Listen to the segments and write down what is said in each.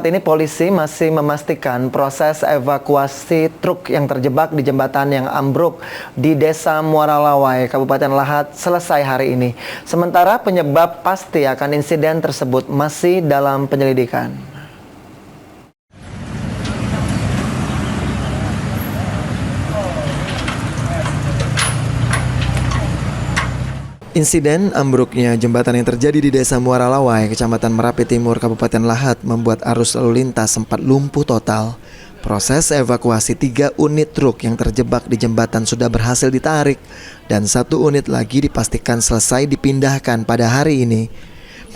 ini polisi masih memastikan proses evakuasi truk yang terjebak di jembatan yang ambruk di Desa Muara Lawai, Kabupaten Lahat selesai hari ini. Sementara penyebab pasti akan insiden tersebut masih dalam penyelidikan. Insiden ambruknya jembatan yang terjadi di Desa Muara Lawai, Kecamatan Merapi Timur, Kabupaten Lahat membuat arus lalu lintas sempat lumpuh total. Proses evakuasi 3 unit truk yang terjebak di jembatan sudah berhasil ditarik dan 1 unit lagi dipastikan selesai dipindahkan pada hari ini.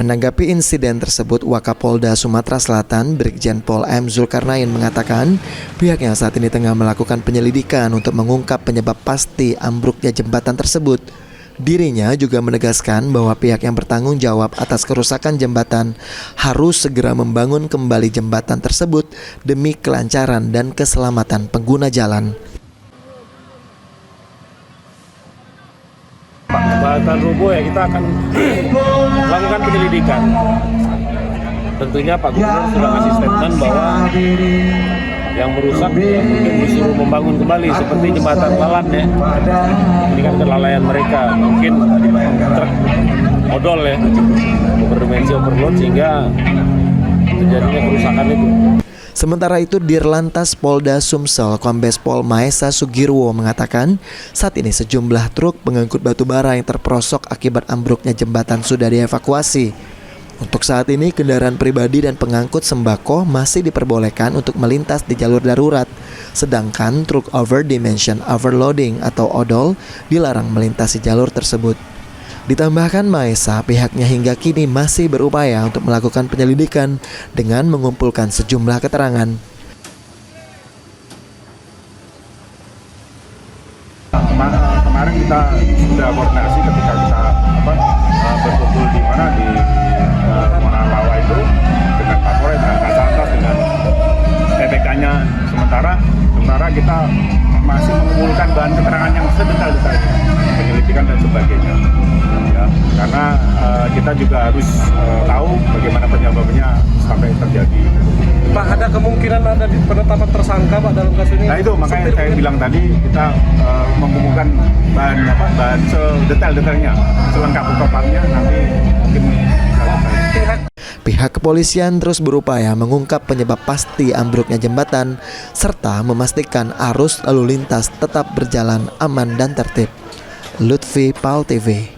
Menanggapi insiden tersebut, Wakapolda Sumatera Selatan Brigjen Pol M. Zulkarnain mengatakan pihaknya saat ini tengah melakukan penyelidikan untuk mengungkap penyebab pasti ambruknya jembatan tersebut. Dirinya juga menegaskan bahwa pihak yang bertanggung jawab atas kerusakan jembatan harus segera membangun kembali jembatan tersebut demi kelancaran dan keselamatan pengguna jalan. Jembatan roboh ya, kita akan lakukan penyelidikan. Tentunya Pak Gubernur sudah ngasih statement bahwa yang merusak ya mungkin disuruh membangun kembali seperti jembatan Lalat ya. Ini kan kelalaian mereka, mungkin truk odol ya, berdimensi overload sehingga terjadinya kerusakan itu. Sementara itu, Dirlantas Polda Sumsel Kombes Pol Maesa Sugirwo mengatakan saat ini sejumlah truk pengangkut batu bara yang terperosok akibat ambruknya jembatan sudah dievakuasi. Untuk saat ini, kendaraan pribadi dan pengangkut sembako masih diperbolehkan untuk melintas di jalur darurat, sedangkan truk over dimension overloading atau odol dilarang melintasi jalur tersebut. Ditambahkan Maesa, pihaknya hingga kini masih berupaya untuk melakukan penyelidikan dengan mengumpulkan sejumlah keterangan. Kemarin kita sudah koordinasi ketika kita berkumpul di mana di Muara Lawai itu dengan Kapolres, dengan Kasatgas, dengan PPK-nya. Sementara kita masih mengumpulkan bahan keterangan yang sedetail-detailnya, penyelidikan dan sebagainya. Ya, karena kita juga harus tahu bagaimana penyebabnya sampai terjadi. Pak, ada kemungkinan ada penetapan tersangka Pak dalam kasus ini? Nah itu makanya saya bilang tadi kita mengumpulkan bahan sedetail-detailnya, selengkap-lengkapnya nanti mungkin Pihak kepolisian terus berupaya mengungkap penyebab pasti ambruknya jembatan serta memastikan arus lalu lintas tetap berjalan aman dan tertib. Lutfi, PAL TV.